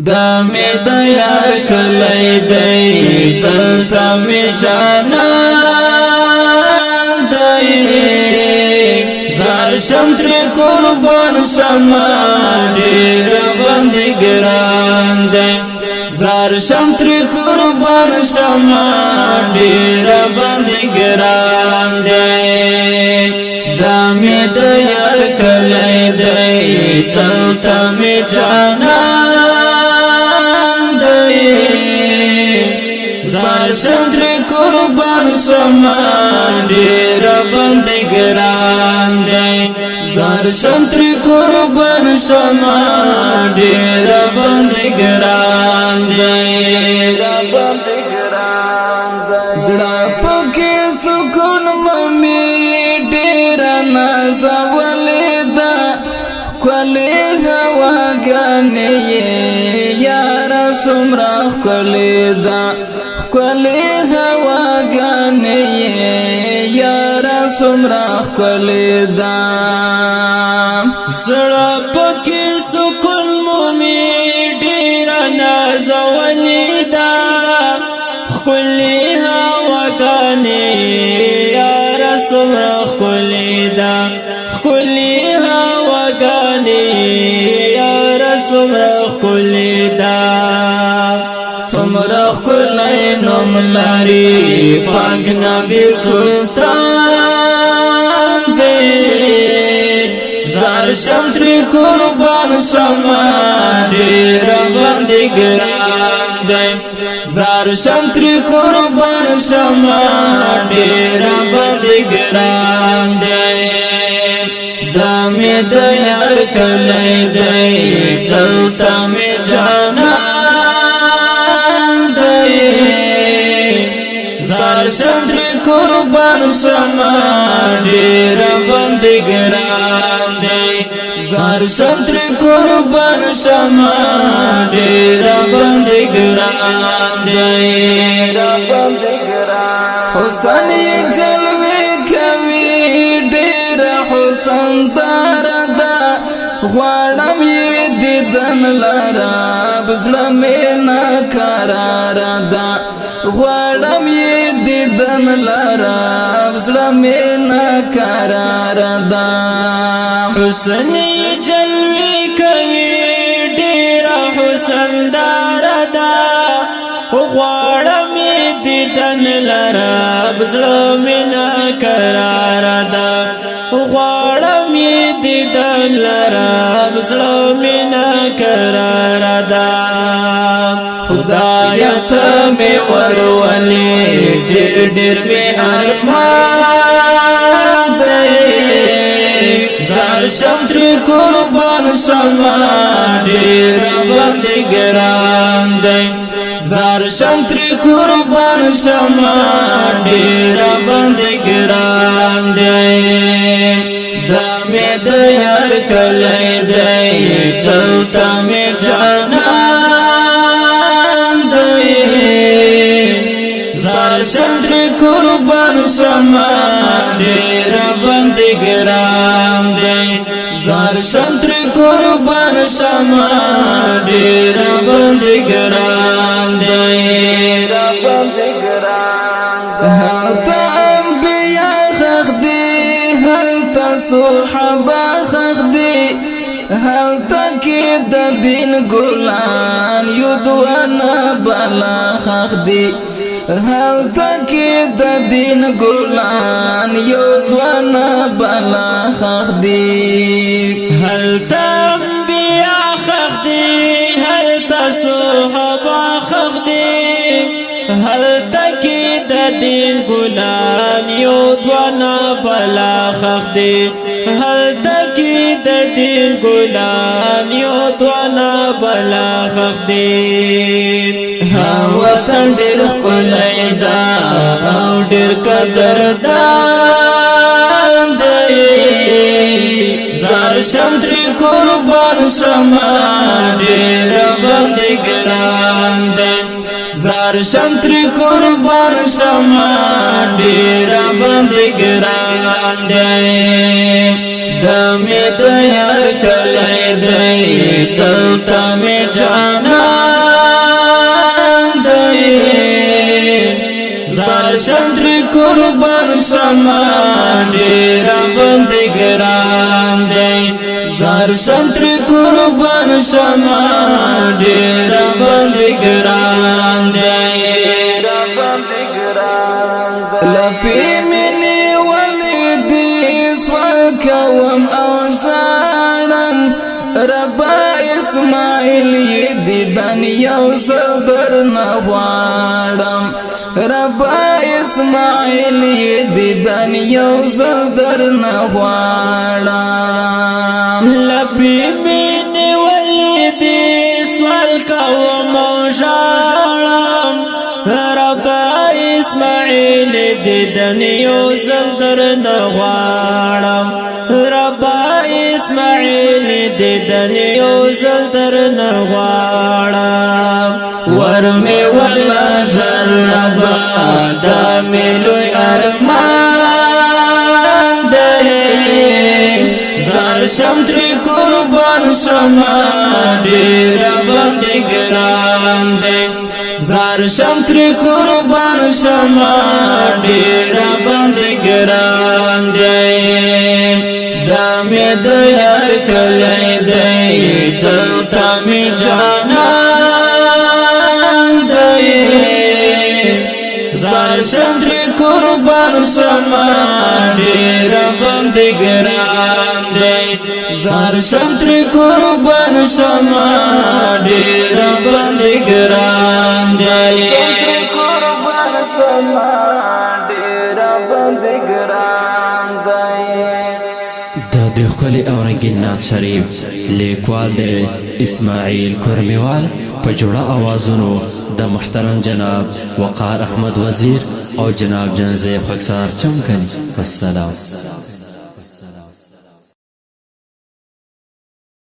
دا می د یار کلی دی دلته می جانان دی زار شم تر قربان شم ډیر باندې ګران دی زار شم تر قربان شم ډیر باندې ګران دی دا می د یار کلی دی دلته می جانان زار شم تر قربان شم ډیر باندې ګران دی زار شم تر قربان شم ډیر باندې ګران دی زړه پکې سکون مې ډیر نازولې ده کولې هوا ګانې یار سمرا کولې ده کولې هوا ګانې یار سمرا کولې ده زړه پکې سکون مې ډیر نازولې ده کولې هوا ګانې یار سمرا کولې ده کولې هوا ګانې یار سمرا کولې ده سمرا کولې نوم لري پاک نبی سلطان دی زار شم تر قربان شم ډیر باندې ګران دی زار شم تر قربان شم ډیر باندې ګران دی دا می د یار کلی دی دلته می جانان دی زار شم تر قربان شم ډیر باندې ګران دی زار شم تر قربان شم ډیر باندې ګران دی حسن جلوه کوي ډیر حسن دار ده غواړم یې دیدن لرا بزړه مې نه قرار ده غواړم یې دیدن لرا بزړه مې نه قرار ده حسن جلوه کوي ډیر حسن دار ده غواړم یې دیدن لرا بزړه مې نه قرار ده غواړم یې دیدن لرا بزړه مې نه قرار ده خدای ته مې ورولې ډېر ډېر مې ارمان دی زار شم تر قربان شم ډېر باندې ګران دی زار شم تر قربان شم ډیر باندې ګران دی دا می د یار کلی دی دلته می جانان دی زار شم تر قربان شم ډیر باندې ګران دی زار شم تر قربان شم ډیر باندې ګران دی هلته انبیاء خخ دی هلته صحابه خخ دی هلته کې د دین ګلان یو دوانه بلا خخ دی هلته کې د دین ګلان یو دوانه بلا خخ دی هلته انبیاء خخ دی هلته صحابه خخ دی هلته کې د دین ګلان یو دوانه بلا خخ دی هلته کې د دین ګلان یو دوانه بلا خخ دی وطن ډېر ښکلی ده او ډېر قدردان دی زار شم تر قربان شم ډېر باندې ګران دی زار شم تر قربان شم ډېر باندې ګران دی دا می د یار کلی دی دلته می جانان قربان شما ډیر باندې ګران دی زار شمتر قربان شما ډیر باندې ګران دی لپی منی ولیدی سوکوم او شانم ربا اسماعیل دیدن یو زدر نوارم ربا اسماعیل دیدن یو زدر نوارم لپی منی ولیدی سوال کوم او شانم ربا اسماعیل دیدن یو زدر نوارم ربا اسماعیل دیدن یو زدر نغواړم ورمه ولا جربا دامي لوی ارمان ده زار شمتر قربان شما ډیر باندې ګران ده زار شمتر قربان شما ډیر باندې ګران ده دامه د یار کله دی دلته می جانان دی زار شمتر قربان شما ډیر باندې ګران دی زار شمتر قربان شما ډیر باندې ګران دی قربان شما ډیر باندې ګران دی د ښکلي او رنګین نعت شریف لیکوال د اسماعیل کرمیوال په جوړه اوازونو د محترم جناب وقار احمد وزیر او جناب جنزیب خاکسار چمکني والسلام